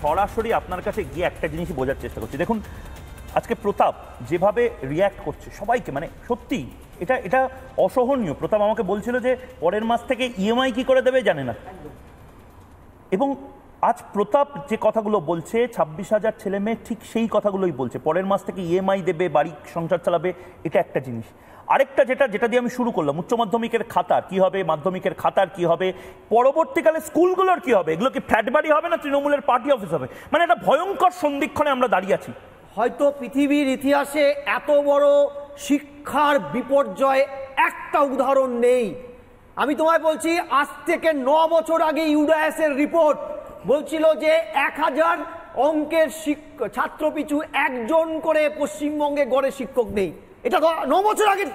সরাসরি আপনার কাছে গিয়ে একটা জিনিসই বোঝার চেষ্টা করছি। দেখুন আজকে প্রতাপ যেভাবে রিয়্যাক্ট করছে সবাইকে, মানে সত্যি এটা এটা অসহনীয়। প্রতাপ আমাকে বলছিল যে পরের মাস থেকে ইএমআই কি করে দেবে জানে না, এবং আজ প্রতাপ যে কথাগুলো বলছে 26,000 ছেলে মেয়ে ঠিক সেই কথাগুলোই বলছে, পরের মাস থেকে ইএমআই দেবে, বাড়ি সংসার চালাবে। এটা একটা জিনিস। আরেকটা যেটা দিয়ে আমি শুরু করলাম, উচ্চ মাধ্যমিকের খাতার কি হবে, মাধ্যমিকের খাতার কি হবে, পরবর্তীকালে স্কুলগুলোর কি হবে, এগুলো কি ফ্ল্যাট বাড়ি হবে না তৃণমূলের পার্টি অফিস হবে? মানে একটা ভয়ঙ্কর সন্ধিক্ষণে আমরা দাঁড়িয়ে আছি। হয়তো পৃথিবীর ইতিহাসে এত বড় শিক্ষার বিপর্যয় একটা উদাহরণ নেই। আমি তোমায় বলছি, আজ থেকে 9 বছর আগে ইউডায়াসের রিপোর্ট বলছিল যে 1000 অঙ্কের ছাত্র পিছু একজন করে পশ্চিমবঙ্গে গড়ে শিক্ষক নেই। এটা 9 বছর আগের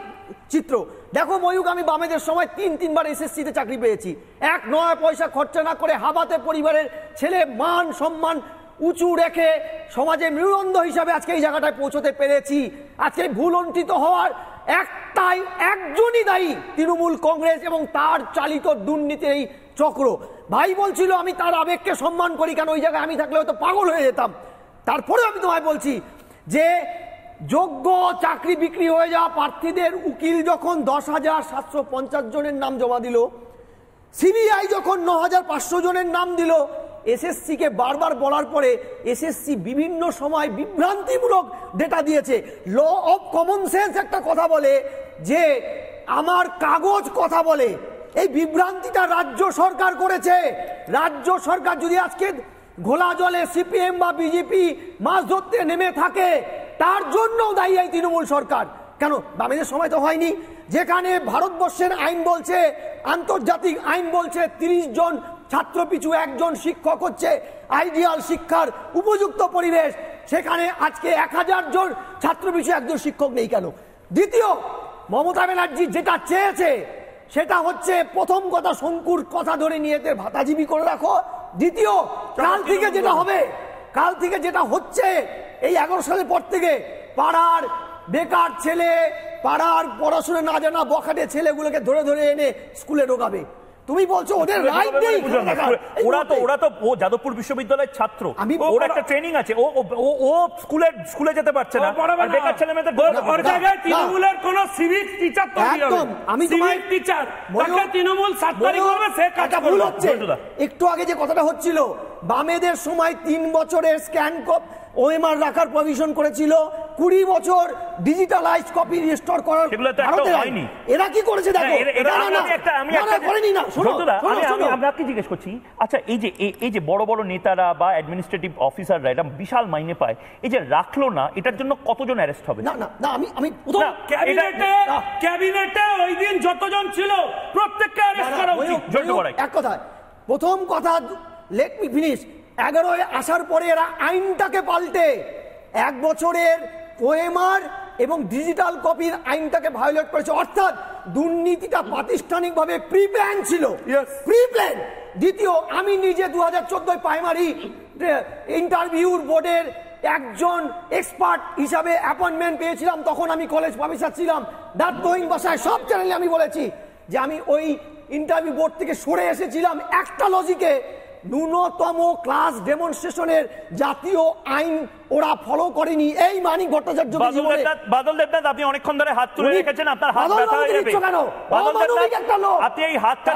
চিত্র। দেখো ময়ূক, আমি বামেদের সময় 3বার এসএসসিতে চাকরি পেয়েছি, 1 পয়সা খরচা না করে হাবাতে পরিবারের ছেলে মান সম্মান উঁচু রেখে সমাজে মেরুদণ্ড হিসাবে আজকে এই জায়গাটায় পৌঁছতে পেরেছি। আজকে ভুলণ্ঠিত হওয়ার একজনই দায়ী, তৃণমূল কংগ্রেস এবং তার চালিত দুর্নীতির এই চক্র। ভাই বলছিল আমি তার আবেগকে সম্মান করি, কেন ওই জায়গায় আমি থাকলে হয়তো পাগল হয়ে যেতাম। তারপরে আমি তোমায় বলছি যে যোগ্য চাকরি বিক্রি হয়ে যাওয়া প্রার্থীদের উকিল যখন 10,750 জনের নাম জমা দিল, সিবিআই যখন 9,500 জনের নাম দিল, এসএসসি কে বারবার বলার পরে এসএসসি বিভিন্ন সময় বিভ্রান্তিমূলক ডেটা দিয়েছে। ল অফ কমন সেন্স একটা কথা বলে যে আমার কাগজ কথা বলে, এই বিভ্রান্তিটা রাজ্য সরকার করেছে। রাজ্য সরকার যদি আজকে ঘোলা জলে সিপিএম বা বিজেপি মাছ ধরতে নেমে থাকে, তার জন্য দায়ী এই তৃণমূল সরকার। কেন বামেদের সময় তো হয়নি? যেখানে ভারতবর্ষের আইন বলছে, আন্তর্জাতিক আইন বলছে 30 জন ছাত্র পিছু একজন শিক্ষক হচ্ছে আইডিয়াল শিক্ষার উপযুক্ত পরিবেশ, সেখানে আজকে 1000 জন ছাত্র পিছু একজন শিক্ষক নেই কেন? দ্বিতীয়, মমতা ব্যানার্জি যেটা চেয়েছে সেটা হচ্ছে, প্রথম কথা শঙ্কুর কথা ধরে নিয়ে এদের ভাতাজীবী করে রাখো। দ্বিতীয়, কাল থেকে যেটা হচ্ছে এই 11 সালের পর থেকে পাড়ার বেকার ছেলে, পাড়ার পড়াশোনা না জানা বখাটে ছেলেগুলোকে ধরে ধরে এনে স্কুলে ঢোকাবে। তুমি বলছো ওদের রাইট নেই? ওরা তো ও যাদবপুর বিশ্ববিদ্যালয়ের ছাত্র, ওর একটা ট্রেনিং আছে, ও স্কুলে যেতে পারছে না। আর বেকার ছেলে মেয়েদের ওর জায়গায় তৃণমূলের কোন সিভিক টিচার তো একদম, আমি সিভিক টিচার তাকে তৃণমূল 7 তারিখ হবে, সে কাজ ভুল হচ্ছে। একটু আগে যে কথাটা হচ্ছিল, বামেদের সময় 3 বছরের স্ক্যান ওএমআর রাখার প্রভিশন করেছিল, 20 বছর ডিজিটালাইজ কপি রিস্টোর করার। এরা কি করেছে দেখো। আমি আপনাকে জিজ্ঞেস করছি, আচ্ছা এই যে বড় বড় নেতারা বা অ্যাডমিনিস্ট্রেটিভ অফিসাররা এটা বিশাল মাইনে পায়, এই যে রাখলো না, এটার জন্য কতজন অ্যারেস্ট হবে? না আমি ক্যাবিনেটে ওই দিন যতজন ছিল প্রত্যেককে অ্যারেস্ট করা উচিত। এক কথা, প্রথম কথা, লেট মি ফিনিশ। 11 আসার পরে এরা আইনটাকে পাল্টে 1 বছরের ওএমআর এবং ডিজিটাল কপির আইনটাকে ভায়োলেট করেছে। অর্থাৎ দুর্নীতিটা প্রাতিষ্ঠানিকভাবে প্রি প্ল্যান ছিল, প্রি প্ল্যান। দ্বিতীয়, আমি নিজে 2014 প্রাইমারি ইন্টারভিউর বোর্ডের একজন এক্সপার্ট হিসাবে অ্যাপয়েন্টমেন্ট পেয়েছিলাম, তখন আমি কলেজ প্রফেসর ছিলাম। দাঁতহীন ভাষায় সব চ্যানেলে আমি বলেছি যে আমি ওই ইন্টারভিউ বোর্ড থেকে সরে এসেছিলাম একটা লজিকে, ন্যূনতম ক্লাস ডেমনস্ট্রেশনের জাতীয় আইন ওরা ফলো করেনি। এই মানিক ভট্টাচার্য, বাদল দেবনাথ, আপনি অনেকক্ষণ ধরে হাত তুলে রেখেছেন, আপনার হাত ব্যথা হয়ে যাবে। আপনি এই হাতটা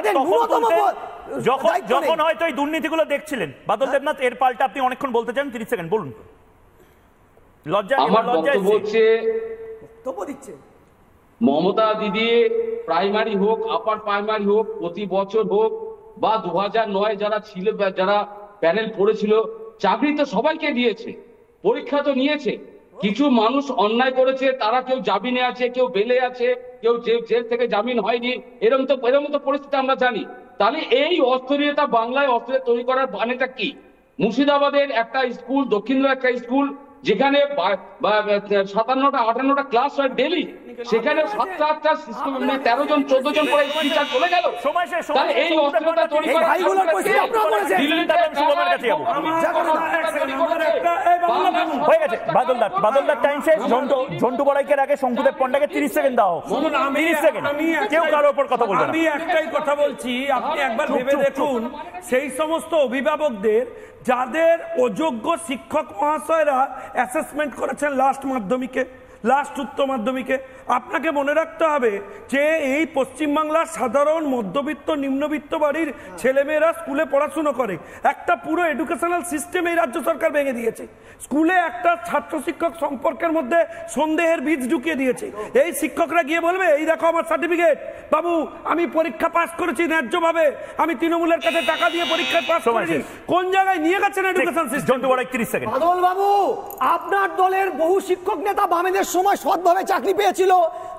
যখন হয়তো এই দুর্নীতিগুলো দেখছিলেন, বাদল দেবনাথ, এর পাল্টা আপনি অনেকক্ষণ বলতে চান, 30 সেকেন্ড বলুন। লজ্জা দিচ্ছে মমতা দিদি, প্রাইমারি হোক আপার প্রাইমারি হোক, প্রতি বছর হোক বা 2009 যারা ছিল, যারা প্যানেল পড়েছিল, চাকরি তো সবাইকে দিয়েছে, পরীক্ষা তো নিয়েছে। কিছু মানুষ অন্যায় করেছে, তারা কেউ জামিনে আছে, কেউ বেলে আছে, কেউ জেল থেকে জামিন হয়নি, এরকম তো পরিস্থিতি আমরা জানি। তাহলে এই অস্থিরতা বাংলায় অস্থিরতা তৈরি করার বানেটা কি? মুর্শিদাবাদের একটা স্কুল, দক্ষিণের একটা স্কুল, যেখানে 57টা 58টা ক্লাস হয় ডেলি, সেখানে 7-8টা 13 জন 14 জন করে টিচার চলে গেল। তাহলে এই অস্থিরতা তৈরি করা হয়ে গেছে। বাদলদার টাইম শেষ। ঝন্টু বড়াইকের আগে শঙ্কুদেব পণ্ডাকে 30 সেকেন্ড দাও। 30 সেকেন্ড, কেউ কারোর উপর কথা বলবে না। আমি একটাই কথা বলছি, আপনি একবার ভেবে দেখুন, সেই সমস্ত অভিভাবকদের যাদের অযোগ্য শিক্ষক মহাশয়রা অ্যাসেসমেন্ট করেছেন লাস্ট মাধ্যমিকে, লাস্ট উচ্চ মাধ্যমিকে, আপনাকে মনে রাখতে হবে যে এই পশ্চিমবাংলার সাধারণ মধ্যবিত্ত নিম্নবিত্ত বাড়ির ছেলেমেয়েরা স্কুলে পড়াশুনো করে। একটা পুরো এডুকেশনাল সিস্টেম এই রাজ্য সরকার ভেঙে দিয়েছে। স্কুলে একটা ছাত্র শিক্ষক সম্পর্কের মধ্যে সন্দেহের বীজ ঢুকিয়ে দিয়েছে। এই শিক্ষকরা গিয়ে বলবে এই দেখো আমার সার্টিফিকেট, বাবু আমি পরীক্ষা পাস করেছি ন্যায্যভাবে, আমি তৃণমূলের কাছে টাকা দিয়ে পরীক্ষায় পাস করেছি। কোন জায়গায় নিয়ে গেছেন এডুকেশন সিস্টেম? বাদল বাবু, আপনার দলের বহু শিক্ষক নেতা বামেদের সময় সৎভাবে চাকরি পেয়েছিল,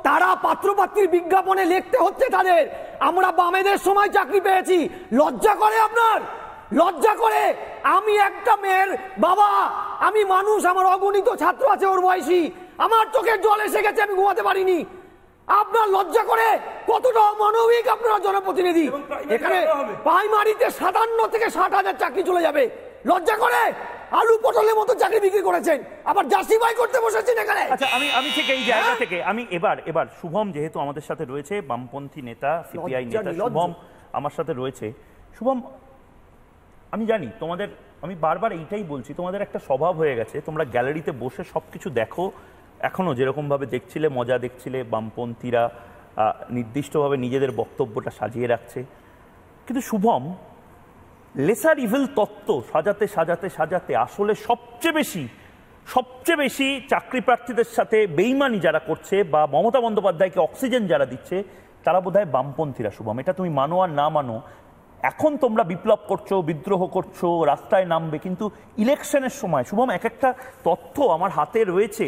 তারা পাত্রপাত্রীর বিজ্ঞাপনে লিখতে হচ্ছে তাদের আমরা বামেদের সময় চাকরি পেয়েছি। লজ্জা করে আপনার? লজ্জা করে? আমি একটা মেয়ের বাবা, আমি মানুষ, আমার অগণিত ছাত্র আছে ওর বয়সী, আমার চোখের জল এসে গেছে, আমি ঘুমাতে পারিনি। আপনার লজ্জা করে? কতটা অমানবিক আপনারা জনপ্রতিনিধি! এখানে প্রাইমারিতে 57 থেকে 60,000 চাকরি চলে যাবে, লজ্জা করে? আলু পটলের মতো চাকরি বিক্রি করেছেন, আবার জাস্টিফাই করতে বসেছেন এখানে। আচ্ছা, আমি ঠিক এই জায়গা থেকে আমি এবার শুভম যেহেতু আমাদের সাথে রয়েছে, বামপন্থী নেতা, সিপিআই নেতা শুভম আমার সাথে রয়েছে। শুভম, আমি জানি তোমাদের, আমি বারবার এইটাই বলছি, তোমাদের একটা স্বভাব হয়ে গেছে, তোমরা গ্যালারিতে বসে সবকিছু দেখো, এখনো যেরকম ভাবে দেখছিলে, মজা দেখছিলে, বামপন্থীরা নির্দিষ্টভাবে নিজেদের বক্তব্যটা সাজিয়ে রাখছে। কিন্তু শুভম, লেসার ইভিল তত্ত্ব সাজাতে সাজাতে সাজাতে আসলে সবচেয়ে বেশি চাকরি প্রার্থীদের সাথে বেইমানি যারা করছে বা মমতা বন্দ্যোপাধ্যায়কে অক্সিজেন যারা দিচ্ছে তারা বোধহয় বামপন্থীরা। শুভম, এটা তুমি মানো আর না মানো, এখন তোমরা বিপ্লব করছো, বিদ্রোহ করছো, রাস্তায় নামবে, কিন্তু ইলেকশনের সময় শুভম একটা তথ্য আমার হাতে রয়েছে,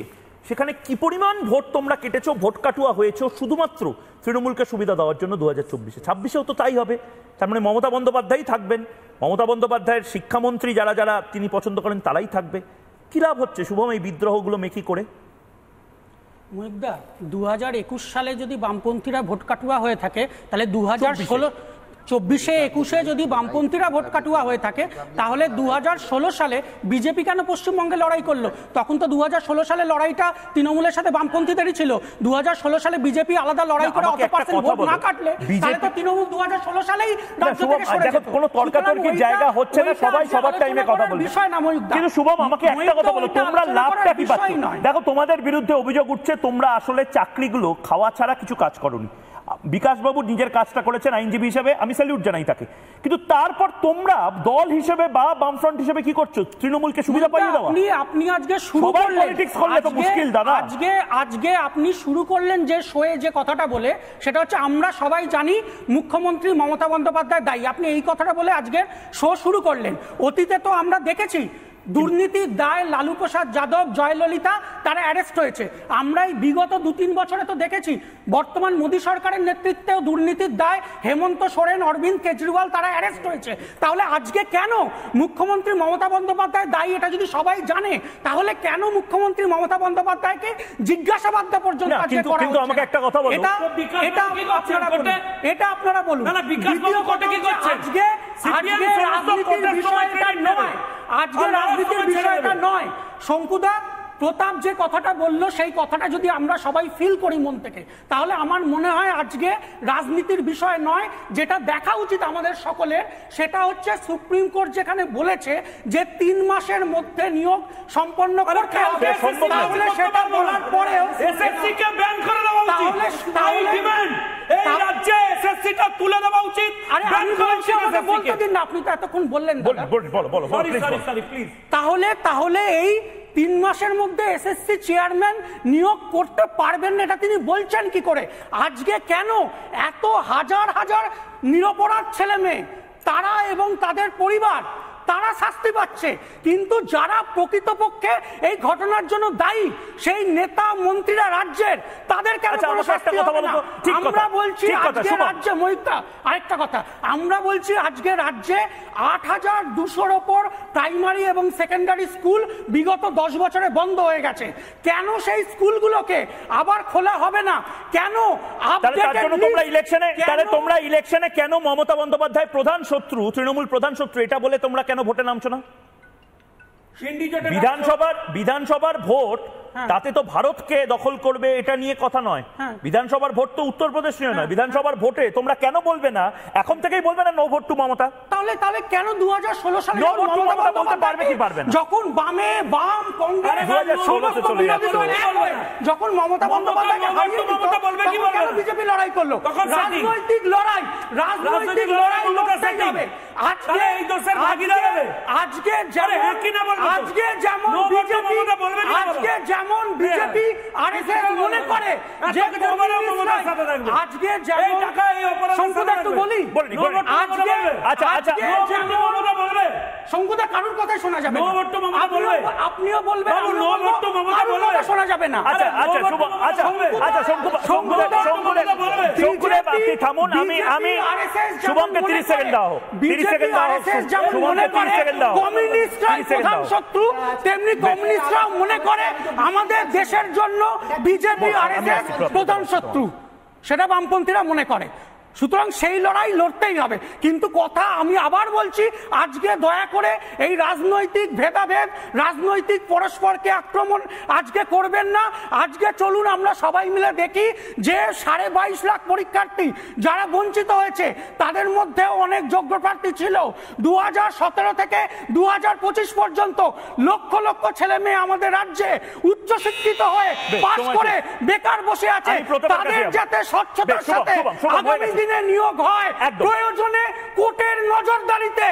সেখানে কি পরিমাণ ভোট তোমরা কেটেছো, ভোট কাটুয়া হয়েছো শুধুমাত্র তৃণমূলকে সুবিধা দেওয়ার জন্য 2024-এ। 26-এও তো তাই হবে, তার মানে মমতা বন্দ্যোপাধ্যায় থাকবেন, মমতা বন্দ্যোপাধ্যায়ের শিক্ষামন্ত্রী যারা তিনি পছন্দ করেন তারাই থাকবে। কি লাভ হচ্ছে শুভম এই বিদ্রোহগুলো মেকি করে? মহিকদা, 2021 সালে যদি বামপন্থীরা ভোট কাটুয়া হয়ে থাকে, তাহলে 2016 24-21-এ যদি বামপন্থীরা ভোট কাটুয়া হয়ে থাকে, তাহলে 2016 সালে বিজেপি কেন পশ্চিমবঙ্গে লড়াই করলো? তখন তো 2016 সালে লড়াইটা তৃণমূলের সাথে বামপন্থীদেরই ছিল। 2016 সালে বিজেপি আলাদা লড়াই করে অত পার্সেন্ট ভোট না কাটলে তাহলে তো তৃণমূল 2016 সালেই রাজ্য থেকে সরে যেত। কোনো তর্কাতর্কির জায়গা হচ্ছে না, সবাই সবার টাইমে কথা বলবে। বিষয় না মহিকদা। কিন্তু শুভম, আমাকে একটা কথা বলো, তোমরা লাভটা কি পাচ্ছ? দেখো, তোমাদের বিরুদ্ধে অভিযোগ উঠছে তোমরা আসলে চাকরিগুলো খাওয়া ছাড়া কিছু কাজ করোনি। বিকাশবাবু নিজের কাজটা করেছেন আইনজীবী হিসেবে, আমি স্যালিউট জানাই তাকে, কিন্তু তারপর তোমরা দল হিসেবে বা বামফ্রন্ট হিসেবে কি করছো? তৃণমূলকে সুবিধা পাইয়ে দেওয়া। আপনি আজকে শুরু করলেন পলিটিক্স করলে তো মুশকিল দাদা। আজকে আপনি শুরু করলেন যে শোয়ে যে কথাটা বলে, সেটা হচ্ছে আমরা সবাই জানি মুখ্যমন্ত্রী মমতা বন্দ্যোপাধ্যায় দায়ী। আপনি এই কথাটা বলে আজকে শো শুরু করলেন। অতীতে তো আমরা দেখেছি দুর্নীতির দায় লালু প্রসাদ যাদব, জয়ললিতা তারা অ্যারেস্ট হয়েছে। আমরা এই বিগত 2-3 বছরে তো দেখেছি বর্তমান মোদী সরকারের নেতৃত্বেও দুর্নীতির দায় হেমন্ত সোরেন, অরবিন্দ কেজরিওয়াল তারা অ্যারেস্ট হয়েছে। তাহলে আজকে কেন মুখ্যমন্ত্রী মমতা বন্দ্যোপাধ্যায় দায়ী এটা যদি সবাই জানে, তাহলে কেন মুখ্যমন্ত্রী মমতা বন্দ্যোপাধ্যায়কে জিজ্ঞাসাবাদ পর্যন্ত আজকে করা হচ্ছে? আমাকে একটা কথা বলো, এটা আপনারা বলুন। আজকে রাজনীতির বিষয়টা নয়, আজকে রাজনীতির বিষয়টা নয়। শঙ্কুদা, প্রতাপ যে কথাটা বললো সেই কথাটা যদি আমরা সবাই ফিল করি মন থেকে, তাহলে আমার মনে হয় আজকে রাজনীতির বিষয় নয়। যেটা দেখা উচিত আমাদের সকলের, সেটা হচ্ছে সুপ্রিম কোর্ট যেখানে বলেছে যে 3 মাসের মধ্যে নিয়োগ সম্পন্ন করতে হবে, তাহলে সেটা বলার পরেও এসএসসিকে ব্যান করে দেওয়া উচিত। তাই ডিমান্ড এই রাজ্যে এসএসসিটা তুলে দেওয়া উচিত। আরে আমি বলছি, আমাকে বলতে দিন না, আপনি তো এতক্ষণ বললেন। বলো প্লিজ। তাহলে এই 3 মাসের মধ্যে এসএসসি চেয়ারম্যান নিয়োগ করতে পারবেন না, এটা তিনি বলছেন কি করে? আজকে কেন এত হাজার হাজার নিরপরাধ ছেলে মেয়ে তারা এবং তাদের পরিবার তারা শাস্তি পাচ্ছে, কিন্তু যারা প্রকৃতপক্ষে এই ঘটনার জন্য দায়ী সেই নেতা মন্ত্রীরা রাজ্যের, তাদের কেন কোনো শাস্তি হবে না? আমরা বলছি আজকে রাজ্যে, মহিতা আরেকটা কথা, আমরা বলছি আজকে রাজ্যে 8,200-র ওপর প্রাইমারি এবং সেকেন্ডারি স্কুল বিগত 10 বছরে বন্ধ হয়ে গেছে। কেন সেই স্কুলগুলোকে আবার খোলা হবে না? কেন তোমরা ইলেকশনে কেন মমতা বন্দ্যোপাধ্যায় প্রধান শত্রু, তৃণমূল প্রধান শত্রু এটা বলে তোমরা কেন ভোটে নামছো না? বিধানসভার ভোট তাতে তো ভারতকে দখল করবে এটা নিয়ে কথা নয়। বিধানসভার ভোট তো উত্তরপ্রদেশ নিয়ে নয়, বিধানসভার ভোটে তোমরা কেন বলবে না, এখন থেকেই বলবে না নো ভোট টু মমতা? তাহলে কেন 2016 সালে No vote to মমতা বলতে পারবে কি পারবে না? যখন বাম কংগ্রেস 2016 তে চলে যাচ্ছে। যখন মমতা বন্দ্যোপাধ্যায়কে হারিয়ে দিত, তখন কেন বিজেপি লড়াই করলো? রাজনৈতিক লড়াই লড়তেই হবে। আজকে যেমন বিজেপি আরএসএস মনে করে যে আজকে যেমন শঙ্কুদা একটু বলি, শঙ্কুদা কারোর কথাই শোনা যাবে না, আপনিও বলবেন শোনা যাবে না। থামুন, আমি শুভমকে 30 সেকেন্ড দাও, 30 সেকেন্ড দাও, শুভমকে 30 সেকেন্ড দাও। কমিউনিস্টরা প্রধান শত্রু, তেমনি কমিউনিস্টরাও মনে করে আমাদের দেশের জন্য বিজেপি আরএসএস প্রধান শত্রু, সেটা বামপন্থীরা মনে করে। সুতরাং সেই লড়াই লড়তেই হবে। কিন্তু কথা আমি আবার বলছি, আজকে দয়া করে এই রাজনৈতিক ভেদাভেদ, রাজনৈতিক পরস্পরকে আক্রমণ আজকে করবেন না। আজকে চলুন আমরা সবাই মিলে দেখি যে 22.5 লাখ পরীক্ষার্থী যারা বঞ্চিত হয়েছে, তাদের মধ্যেও অনেক যোগ্য প্রার্থী ছিল। 2017 থেকে 2025 পর্যন্ত লক্ষ লক্ষ ছেলে মেয়ে আমাদের রাজ্যে উচ্চশিক্ষিত হয়ে পাস করে বেকার বসে আছে, তাদের যাতে স্বচ্ছতার সাথে আগামী দিনে নিয়োগ হয়, প্রয়োজনে কোর্টের নজরদারিতে